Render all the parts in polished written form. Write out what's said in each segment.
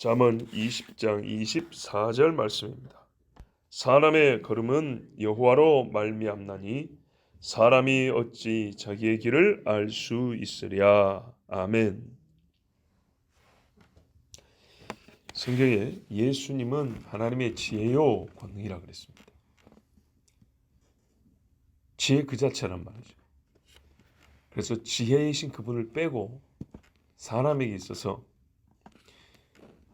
잠언 20장 24절 말씀입니다. 사람의 걸음은 여호와로 말미암나니 사람이 어찌 자기의 길을 알 수 있으랴. 아멘. 성경에 예수님은 하나님의 지혜요 권능이라 그랬습니다. 지혜 그 자체란 말이죠. 그래서 지혜이신 그분을 빼고 사람에게 있어서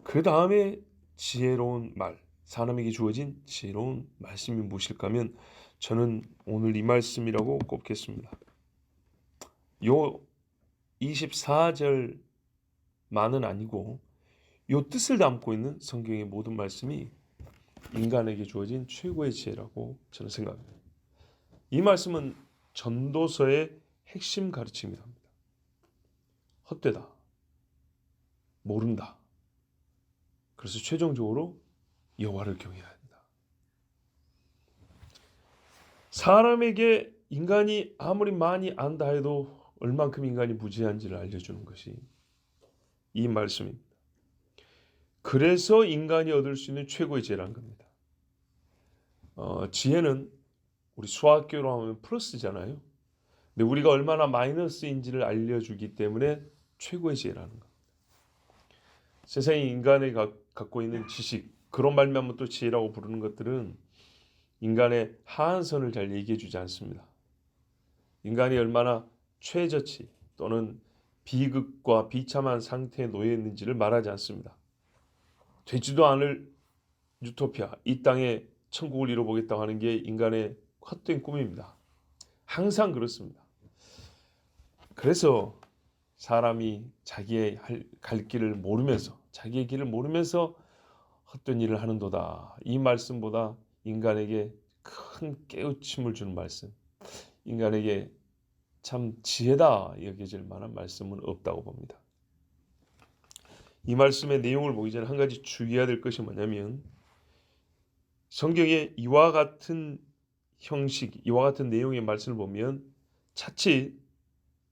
그 다음에 지혜로운 말, 사람에게 주어진 지혜로운 말씀이 무엇일까 하면 저는 오늘 이 말씀이라고 꼽겠습니다. 요 24절만은 아니고 요 뜻을 담고 있는 성경의 모든 말씀이 인간에게 주어진 최고의 지혜라고 저는 생각합니다. 이 말씀은 전도서의 핵심 가르침이랍니다. 헛되다, 모른다. 그래서 최종적으로 여호와를 경외해야 한다. 사람에게 인간이 아무리 많이 안다 해도 얼만큼 인간이 무지한지를 알려주는 것이 이 말씀입니다. 그래서 인간이 얻을 수 있는 최고의 지혜라는 겁니다. 지혜는 우리 수학교로 하면 플러스잖아요. 근데 우리가 얼마나 마이너스인지를 알려주기 때문에 최고의 지혜라는 겁니다. 세상에 인간이 갖고 있는 지식, 그런 말미암아 또 지혜라고 부르는 것들은 인간의 하한선을 잘 얘기해 주지 않습니다. 인간이 얼마나 최저치 또는 비극과 비참한 상태에 놓여 있는지를 말하지 않습니다. 되지도 않을 유토피아, 이 땅에 천국을 이뤄보겠다고 하는 게 인간의 헛된 꿈입니다. 항상 그렇습니다. 그래서 사람이 자기의 갈 길을 모르면서, 자기의 길을 모르면서 헛된 일을 하는도다. 이 말씀보다 인간에게 큰 깨우침을 주는 말씀, 인간에게 참 지혜다 여겨질 만한 말씀은 없다고 봅니다. 이 말씀의 내용을 보기 전에 한 가지 주의해야 될 것이 뭐냐면, 성경에 이와 같은 형식, 이와 같은 내용의 말씀을 보면 차치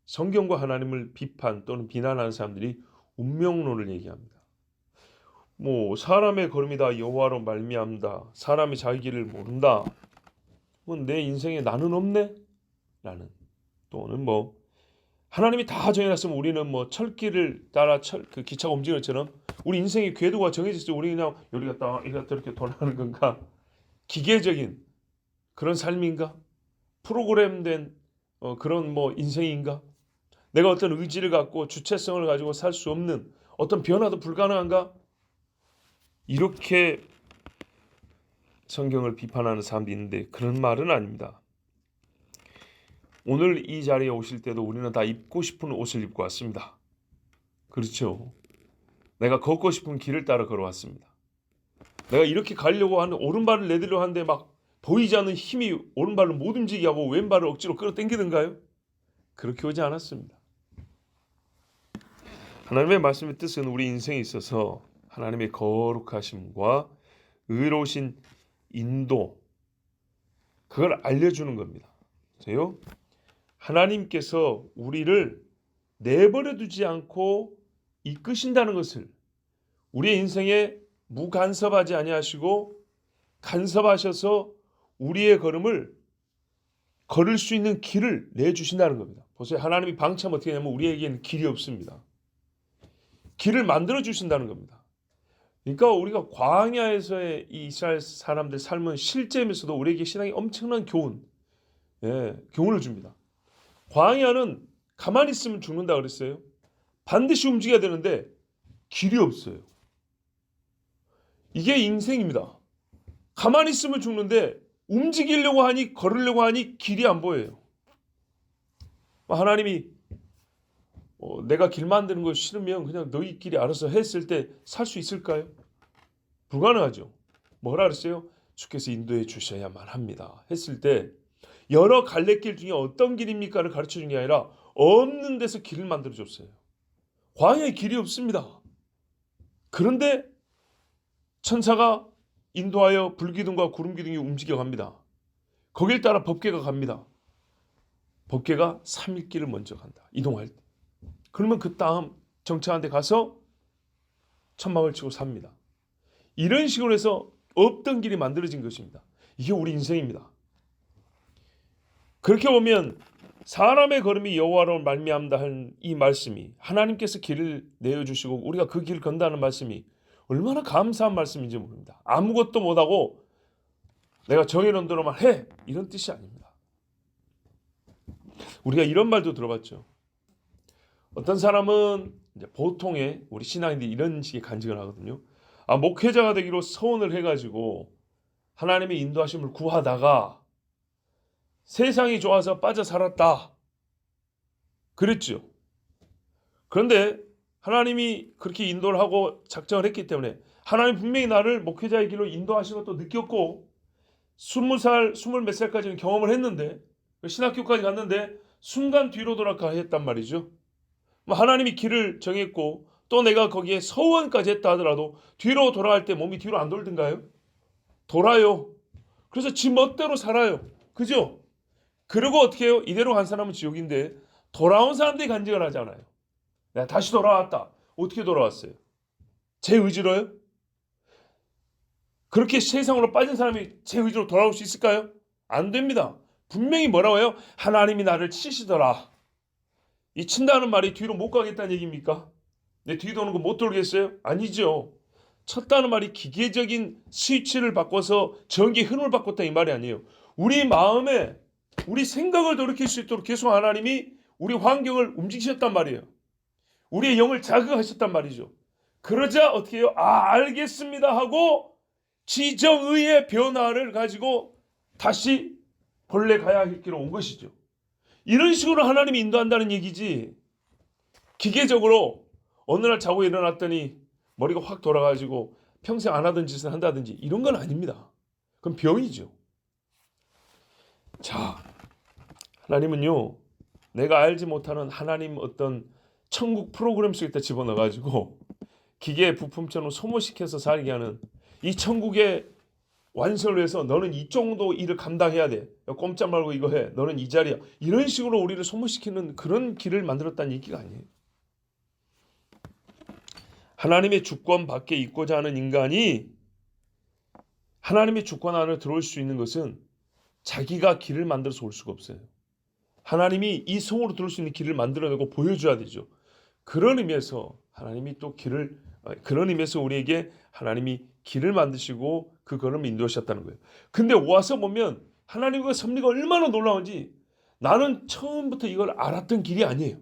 성경과 하나님을 비판 또는 비난하는 사람들이 운명론을 얘기합니다. 사람의 걸음이다 여호와로 말미암다, 사람이 자기 길을 모른다, 내 인생에 나는 없네 라는, 또는 하나님이 다 정해놨으면 우리는 철길을 따라 그 기차가 움직이는 것처럼 우리 인생의 궤도가 정해져 있어요. 우리 그냥 여기 갔다 이리 갔다 이렇게 돌아가는 건가? 기계적인 그런 삶인가? 프로그램된 그런 인생인가? 내가 어떤 의지를 갖고 주체성을 가지고 살 수 없는 어떤 변화도 불가능한가? 이렇게 성경을 비판하는 사람도 있는데 그런 말은 아닙니다. 오늘 이 자리에 오실 때도 우리는 다 입고 싶은 옷을 입고 왔습니다. 그렇죠? 내가 걷고 싶은 길을 따라 걸어왔습니다. 내가 이렇게 가려고 하는, 오른발을 내디려 하는데 막 보이지 않는 힘이 오른발을 못 움직이게 하고 왼발을 억지로 끌어당기던가요? 그렇게 오지 않았습니다. 하나님의 말씀의 뜻은 우리 인생에 있어서 하나님의 거룩하심과 의로우신 인도, 그걸 알려주는 겁니다. 보세요. 하나님께서 우리를 내버려 두지 않고 이끄신다는 것을, 우리의 인생에 무간섭하지 아니하시고 간섭하셔서 우리의 걸음을 걸을 수 있는 길을 내주신다는 겁니다. 보세요. 하나님이 방치하면 어떻게 하냐면 우리에게는 길이 없습니다. 길을 만들어 주신다는 겁니다. 그러니까 우리가 광야에서의 이 이스라엘 사람들 삶은 실제면서도 우리에게 신앙에 엄청난 교훈을 줍니다. 광야는 가만히 있으면 죽는다 그랬어요. 반드시 움직여야 되는데 길이 없어요. 이게 인생입니다. 가만히 있으면 죽는데 움직이려고 하니, 걸으려고 하니 길이 안 보여요. 하나님이 내가 길 만드는 거 싫으면 그냥 너희끼리 알아서 했을 때 살 수 있을까요? 불가능하죠. 뭐라 그랬어요? 주께서 인도해 주셔야만 합니다 했을 때 여러 갈래길 중에 어떤 길입니까를 가르쳐 준 게 아니라 없는 데서 길을 만들어 줬어요. 광야에 길이 없습니다. 그런데 천사가 인도하여 불기둥과 구름기둥이 움직여갑니다. 거길 따라 법궤가 갑니다. 법궤가 3일 길을 먼저 간다. 이동할 때. 그러면 그 다음 정착한 데 가서 천막을 치고 삽니다. 이런 식으로 해서 없던 길이 만들어진 것입니다. 이게 우리 인생입니다. 그렇게 보면 사람의 걸음이 여호와로 말미암다 한 이 말씀이 하나님께서 길을 내어주시고 우리가 그 길을 건다는 말씀이 얼마나 감사한 말씀인지 모릅니다. 아무것도 못하고 내가 정해놓은 대로만 해 이런 뜻이 아닙니다. 우리가 이런 말도 들어봤죠. 어떤 사람은 이제 보통의 우리 신앙인들이 이런 식의 간증을 하거든요. 목회자가 되기로 서원을 해가지고 하나님의 인도하심을 구하다가 세상이 좋아서 빠져 살았다. 그랬죠. 그런데 하나님이 그렇게 인도를 하고 작정을 했기 때문에 하나님 분명히 나를 목회자의 길로 인도하신 것도 느꼈고 20살, 20몇 살까지는 경험을 했는데 신학교까지 갔는데 순간 뒤로 돌아가 했단 말이죠. 하나님이 길을 정했고 또 내가 거기에 서원까지 했다 하더라도 뒤로 돌아갈 때 몸이 뒤로 안 돌든가요? 돌아요. 그래서 지 멋대로 살아요. 그죠? 그리고 어떻게 해요? 이대로 간 사람은 지옥인데 돌아온 사람들이 간증을 하잖아요. 내가 다시 돌아왔다. 어떻게 돌아왔어요? 제 의지로요? 그렇게 세상으로 빠진 사람이 제 의지로 돌아올 수 있을까요? 안 됩니다. 분명히 뭐라고 해요? 하나님이 나를 치시더라. 이 친다는 말이 뒤로 못 가겠다는 얘기입니까? 내 뒤 도는 거 못 돌겠어요? 아니죠. 쳤다는 말이 기계적인 스위치를 바꿔서 전기 흐름을 바꿨다 이 말이 아니에요. 우리 마음에 우리 생각을 돌이킬 수 있도록 계속 하나님이 우리 환경을 움직이셨단 말이에요. 우리의 영을 자극하셨단 말이죠. 그러자 어떻게 해요? 알겠습니다 하고 지정의의 변화를 가지고 다시 본래 가야 할 길로 온 것이죠. 이런 식으로 하나님이 인도한다는 얘기지 기계적으로 어느 날 자고 일어났더니 머리가 확 돌아가지고 평생 안 하던 짓을 한다든지 이런 건 아닙니다. 그건 병이죠. 자, 하나님은요 내가 알지 못하는 하나님 어떤 천국 프로그램 속에다 집어넣어가지고 기계 부품처럼 소모시켜서 살게 하는 이 천국의 완성을 위해서 너는 이 정도 일을 감당해야 돼. 꼼짝 말고 이거 해. 너는 이 자리야. 이런 식으로 우리를 소모시키는 그런 길을 만들었다는 얘기가 아니에요. 하나님의 주권 밖에 있고자 하는 인간이 하나님의 주권 안에 들어올 수 있는 것은 자기가 길을 만들어서 올 수가 없어요. 하나님이 이 성으로 들어올 수 있는 길을 만들어내고 보여줘야 되죠. 그런 의미에서 하나님이 또 그런 의미에서 우리에게 하나님이 길을 만드시고 그 걸음을 인도하셨다는 거예요. 근데 와서 보면 하나님의 섭리가 얼마나 놀라운지 나는 처음부터 이걸 알았던 길이 아니에요.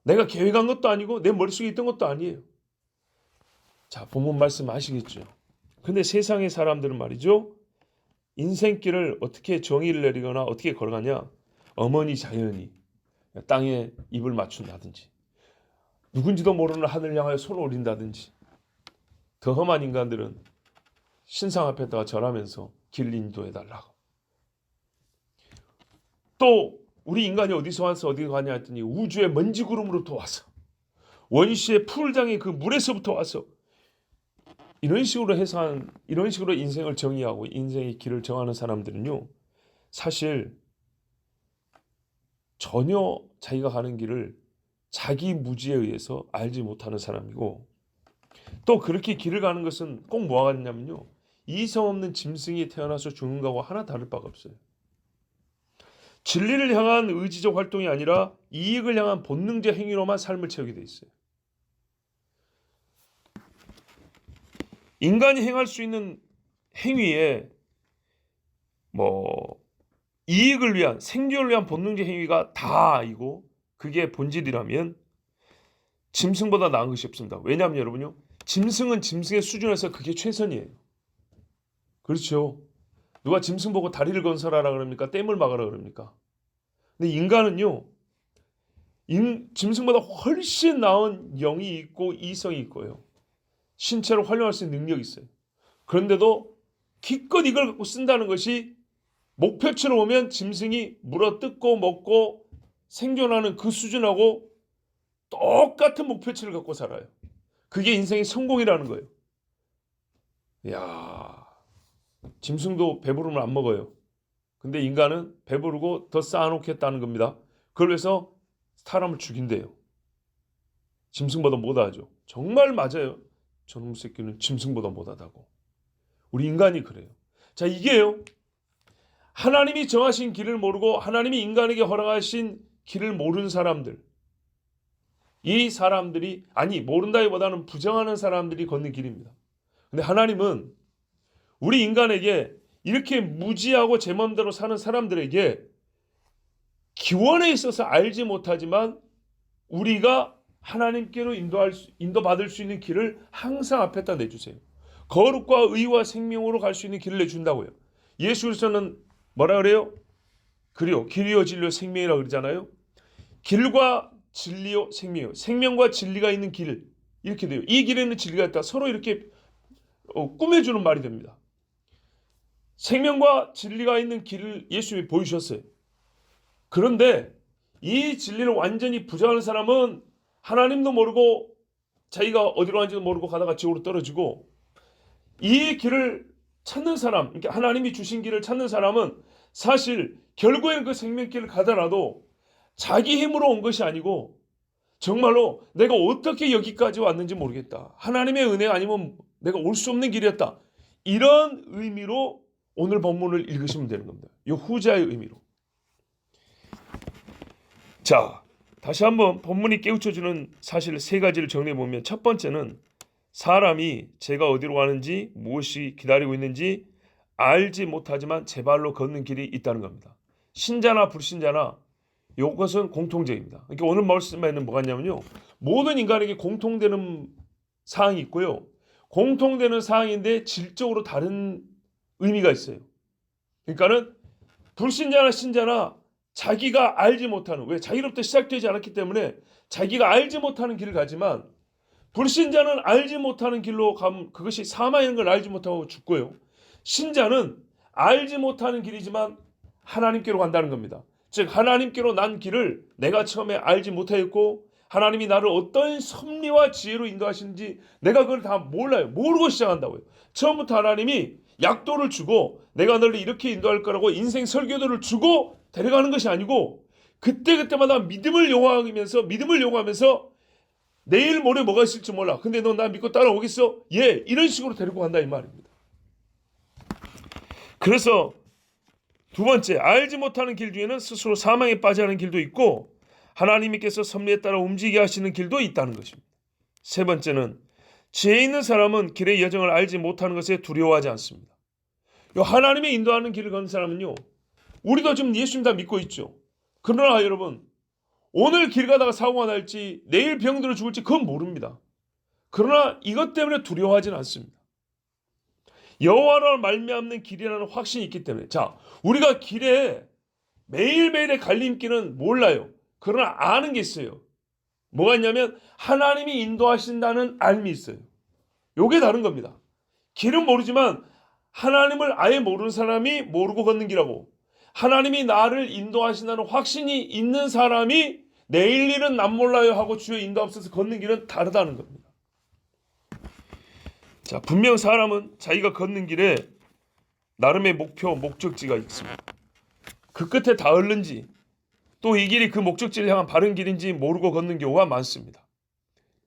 내가 계획한 것도 아니고 내 머릿속에 있던 것도 아니에요. 자, 본문 말씀 아시겠죠? 근데 세상의 사람들은 말이죠. 인생길을 어떻게 정의를 내리거나 어떻게 걸어가냐? 어머니 자연이 땅에 입을 맞춘다든지 누군지도 모르는 하늘 향하여 손을 올린다든지 더 험한 인간들은 신상 앞에다가 절하면서 길 인도해달라고. 또 우리 인간이 어디서 와서 어디 가냐 했더니 우주의 먼지 구름으로부터 와서 원시의 풀장의 그 물에서부터 와서 이런 식으로 이런 식으로 인생을 정의하고 인생의 길을 정하는 사람들은요 사실 전혀 자기가 가는 길을 자기 무지에 의해서 알지 못하는 사람이고 또 그렇게 길을 가는 것은 꼭 뭐가 같냐면요 이성 없는 짐승이 태어나서 죽는 거하고 하나 다를 바가 없어요. 진리를 향한 의지적 활동이 아니라 이익을 향한 본능적 행위로만 삶을 채우게 돼 있어요. 인간이 행할 수 있는 행위에 이익을 위한 생존을 위한 본능적 행위가 다이고 그게 본질이라면 짐승보다 나은 것이 없습니다. 왜냐하면 여러분요 짐승은 짐승의 수준에서 그게 최선이에요. 그렇죠. 누가 짐승 보고 다리를 건설하라 그럽니까? 댐을 막으라 그럽니까? 근데 인간은요 짐승보다 훨씬 나은 영이 있고 이성이 있고요. 신체를 활용할 수 있는 능력이 있어요. 그런데도 기껏 이걸 갖고 쓴다는 것이 목표치로 오면 짐승이 물어뜯고 먹고 생존하는 그 수준하고 똑같은 목표치를 갖고 살아요. 그게 인생의 성공이라는 거예요. 이야, 짐승도 배부르면 안 먹어요. 근데 인간은 배부르고 더 쌓아놓겠다는 겁니다. 그걸 위해서 사람을 죽인대요. 짐승보다 못하죠. 정말 맞아요. 저놈 새끼는 짐승보다 못하다고. 우리 인간이 그래요. 자, 이게요. 하나님이 정하신 길을 모르고 하나님이 인간에게 허락하신 길을 모르는 사람들. 이 사람들이 모른다기보다는 부정하는 사람들이 걷는 길입니다. 근데 하나님은 우리 인간에게 이렇게 무지하고 제 마음대로 사는 사람들에게 기원에 있어서 알지 못하지만 우리가 하나님께로 인도받을 수 있는 길을 항상 앞에다 내주세요. 거룩과 의와 생명으로 갈 수 있는 길을 내준다고요. 예수 그리스도는 뭐라 그래요? 그리요 길이요 진리요 생명이라고 그러잖아요. 길과 진리요 생명이요. 생명과 진리가 있는 길 이렇게 돼요. 이 길에는 진리가 있다. 서로 이렇게 꾸며주는 말이 됩니다. 생명과 진리가 있는 길을 예수님이 보여주셨어요. 그런데 이 진리를 완전히 부정하는 사람은 하나님도 모르고 자기가 어디로 가는지도 모르고 가다가 지옥으로 떨어지고, 이 길을 찾는 사람, 그러니까 하나님이 주신 길을 찾는 사람은 사실 결국에는 그 생명길을 가더라도 자기 힘으로 온 것이 아니고 정말로 내가 어떻게 여기까지 왔는지 모르겠다. 하나님의 은혜 아니면 내가 올 수 없는 길이었다. 이런 의미로 오늘 본문을 읽으시면 되는 겁니다. 이 후자의 의미로. 자, 다시 한번 본문이 깨우쳐주는 사실 세 가지를 정리해보면, 첫 번째는 사람이 제가 어디로 가는지 무엇이 기다리고 있는지 알지 못하지만 제 발로 걷는 길이 있다는 겁니다. 신자나 불신자나 이것은 공통적입니다. 그러니까 오늘 말씀에는 뭐가 있냐면요, 모든 인간에게 공통되는 사항이 있고요, 공통되는 사항인데 질적으로 다른 의미가 있어요. 그러니까는 불신자나 신자나 자기가 알지 못하는, 왜 자기로부터 시작되지 않았기 때문에 자기가 알지 못하는 길을 가지만, 불신자는 알지 못하는 길로 가면 그것이 사망인 걸 알지 못하고 죽고요, 신자는 알지 못하는 길이지만 하나님께로 간다는 겁니다. 즉 하나님께로 난 길을 내가 처음에 알지 못하였고 하나님이 나를 어떤 섭리와 지혜로 인도하시는지 내가 그걸 다 몰라요. 모르고 시작한다고요. 처음부터 하나님이 약도를 주고 내가 너를 이렇게 인도할 거라고 인생 설교도를 주고 데려가는 것이 아니고, 그때그때마다 믿음을 요구하면서 내일 모레 뭐가 있을지 몰라. 근데 너 나 믿고 따라오겠어? 예, 이런 식으로 데리고 간다 이 말입니다. 그래서 두 번째, 알지 못하는 길 중에는 스스로 사망에 빠져가는 길도 있고 하나님께서 섭리에 따라 움직이게 하시는 길도 있다는 것입니다. 세 번째는 지혜 있는 사람은 길의 여정을 알지 못하는 것에 두려워하지 않습니다. 하나님의 인도하는 길을 걷는 사람은요, 우리도 지금 예수님 다 믿고 있죠. 그러나 여러분, 오늘 길 가다가 사고가 날지 내일 병들어 죽을지 그건 모릅니다. 그러나 이것 때문에 두려워하지는 않습니다. 여호와로 말미암는 길이라는 확신이 있기 때문에. 자, 우리가 길에 매일매일의 갈림길은 몰라요. 그러나 아는 게 있어요. 뭐가 있냐면 하나님이 인도하신다는 알미 있어요. 요게 다른 겁니다. 길은 모르지만 하나님을 아예 모르는 사람이 모르고 걷는 길하고, 하나님이 나를 인도하신다는 확신이 있는 사람이 내일 일은 난 몰라요 하고 주의 인도하옵소서 걷는 길은 다르다는 겁니다. 자, 분명 사람은 자기가 걷는 길에 나름의 목표, 목적지가 있습니다. 그 끝에 닿을는지 또 이 길이 그 목적지를 향한 바른 길인지 모르고 걷는 경우가 많습니다.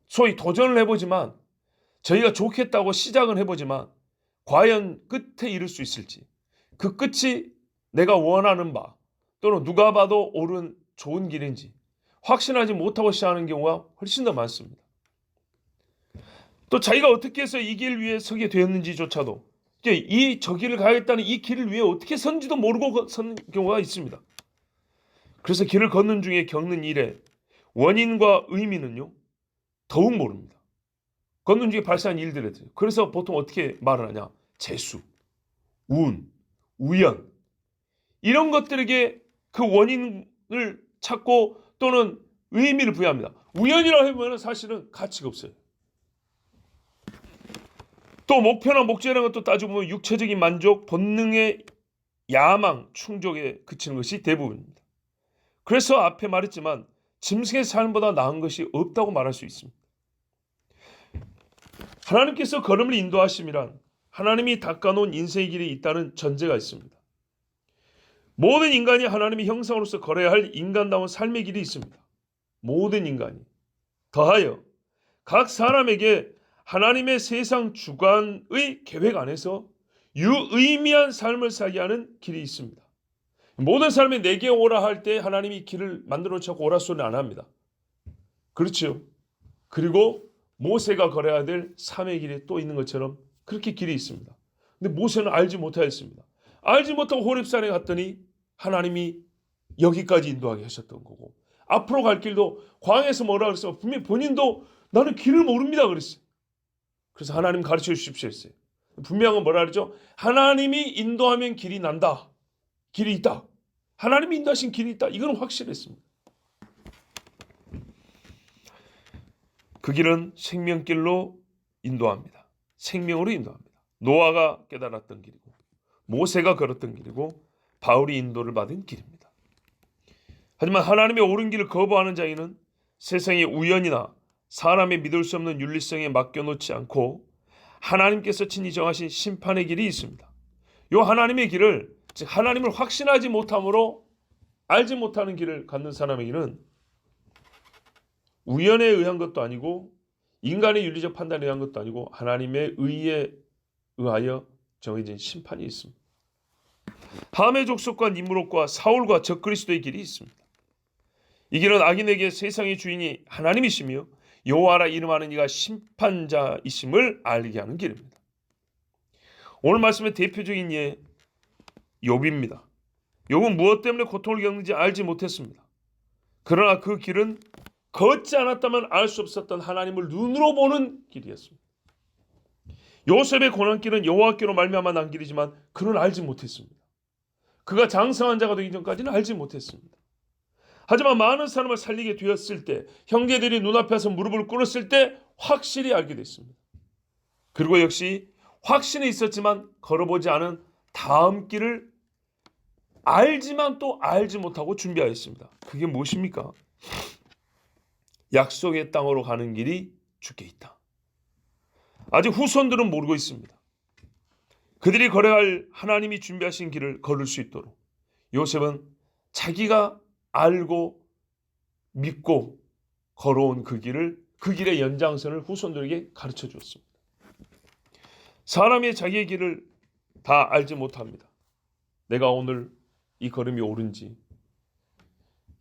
소위 도전을 해보지만, 저희가 좋겠다고 시작은 해보지만 과연 끝에 이룰 수 있을지, 그 끝이 내가 원하는 바 또는 누가 봐도 옳은 좋은 길인지 확신하지 못하고 시작하는 경우가 훨씬 더 많습니다. 또 자기가 어떻게 해서 이 길 위에 서게 되었는지조차도, 저 길을 가야겠다는 이 길을 위해 어떻게 선지도 모르고 선 경우가 있습니다. 그래서 길을 걷는 중에 겪는 일의 원인과 의미는요, 더욱 모릅니다. 걷는 중에 발생한 일들에 대해서. 그래서 보통 어떻게 말을 하냐, 재수, 운, 우연, 이런 것들에게 그 원인을 찾고 또는 의미를 부여합니다. 우연이라고 하면 사실은 가치가 없어요. 또 목표나 목적이라는 것도 따지고 보면 육체적인 만족, 본능의 야망, 충족에 그치는 것이 대부분입니다. 그래서 앞에 말했지만 짐승의 삶보다 나은 것이 없다고 말할 수 있습니다. 하나님께서 걸음을 인도하심이란 하나님이 닦아놓은 인생의 길이 있다는 전제가 있습니다. 모든 인간이 하나님의 형상으로서 걸어야 할 인간다운 삶의 길이 있습니다. 모든 인간이. 더하여 각 사람에게 하나님의 세상 주관의 계획 안에서 유의미한 삶을 살게 하는 길이 있습니다. 모든 사람이 내게 오라 할 때 하나님이 길을 만들어 놓고 오라 소리는 안 합니다. 그렇죠. 그리고 모세가 걸어야 될 삶의 길이 또 있는 것처럼 그렇게 길이 있습니다. 근데 모세는 알지 못하였습니다. 알지 못하고 호렙산에 갔더니 하나님이 여기까지 인도하게 하셨던 거고, 앞으로 갈 길도 광야에서 뭐라 그랬어요? 분명히 본인도 나는 길을 모릅니다 그랬어요. 그래서 하나님 가르쳐 주십시오 했어요. 분명한 건 뭐라 그러죠? 하나님이 인도하면 길이 난다. 길이 있다. 하나님이 인도하신 길이 있다. 이건 확실했습니다. 그 길은 생명길로 인도합니다. 생명으로 인도합니다. 노아가 깨달았던 길이고, 모세가 걸었던 길이고, 바울이 인도를 받은 길입니다. 하지만 하나님의 옳은 길을 거부하는 자에는 세상의 우연이나 사람의 믿을 수 없는 윤리성에 맡겨놓지 않고 하나님께서 친히 정하신 심판의 길이 있습니다. 이 하나님의 길을, 즉 하나님을 확신하지 못함으로 알지 못하는 길을 갖는 사람에게는 우연에 의한 것도 아니고 인간의 윤리적 판단에 의한 것도 아니고 하나님의 의에 의하여 정해진 심판이 있습니다. 함의 족속과 니므롯과 사울과 적그리스도의 길이 있습니다. 이 길은 악인에게 세상의 주인이 하나님이시며 여호와라 이름하는 이가 심판자이심을 알게 하는 길입니다. 오늘 말씀의 대표적인 예 욥입니다. 욥은 무엇 때문에 고통을 겪는지 알지 못했습니다. 그러나 그 길은 걷지 않았다면 알 수 없었던 하나님을 눈으로 보는 길이었습니다. 요셉의 고난길은 여호와께로 말미암아 난 길이지만 그는 알지 못했습니다. 그가 장성한 자가 되기 전까지는 알지 못했습니다. 하지만 많은 사람을 살리게 되었을 때, 형제들이 눈앞에서 무릎을 꿇었을 때 확실히 알게 됐습니다. 그리고 역시 확신이 있었지만 걸어보지 않은 다음 길을 알지만 또 알지 못하고 준비하였습니다. 그게 무엇입니까? 약속의 땅으로 가는 길이 주께 있다. 아직 후손들은 모르고 있습니다. 그들이 걸어야 할 하나님이 준비하신 길을 걸을 수 있도록 요셉은 자기가 알고 믿고 걸어온 그 길의 연장선을 후손들에게 가르쳐 주었습니다. 사람이 자기의 길을 다 알지 못합니다. 내가 오늘 이 걸음이 옳은지,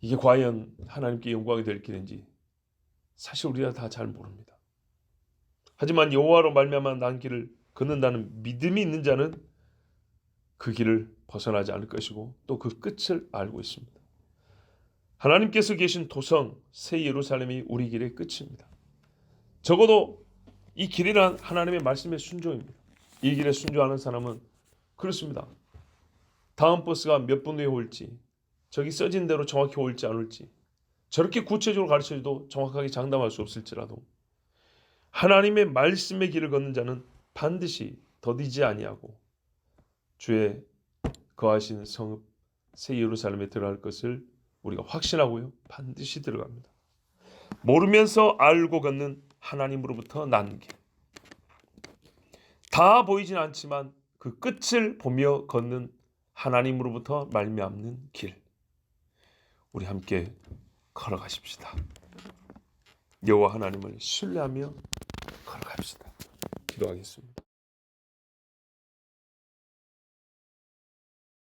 이게 과연 하나님께 영광이 될 길인지 사실 우리가 다 잘 모릅니다. 하지만 여호와로 말미암아 난 길을 걷는다는 믿음이 있는 자는 그 길을 벗어나지 않을 것이고 또 그 끝을 알고 있습니다. 하나님께서 계신 도성 새 예루살렘이 우리 길의 끝입니다. 적어도 이 길이란 하나님의 말씀의 순종입니다. 이 길에 순종하는 사람은 그렇습니다. 다음 버스가 몇 분 후에 올지, 저기 써진 대로 정확히 올지 안 올지, 저렇게 구체적으로 가르쳐줘도 정확하게 장담할 수 없을지라도 하나님의 말씀의 길을 걷는 자는 반드시 더디지 아니하고 주의 거하신 성읍 새 예루살렘에 들어갈 것을 우리가 확신하고요. 반드시 들어갑니다. 모르면서 알고 걷는 하나님으로부터 난 길. 다 보이진 않지만 그 끝을 보며 걷는 하나님으로부터 말미암는 길. 우리 함께 걸어가십시다. 여호와 하나님을 신뢰하며 걸어갑시다. 기도하겠습니다.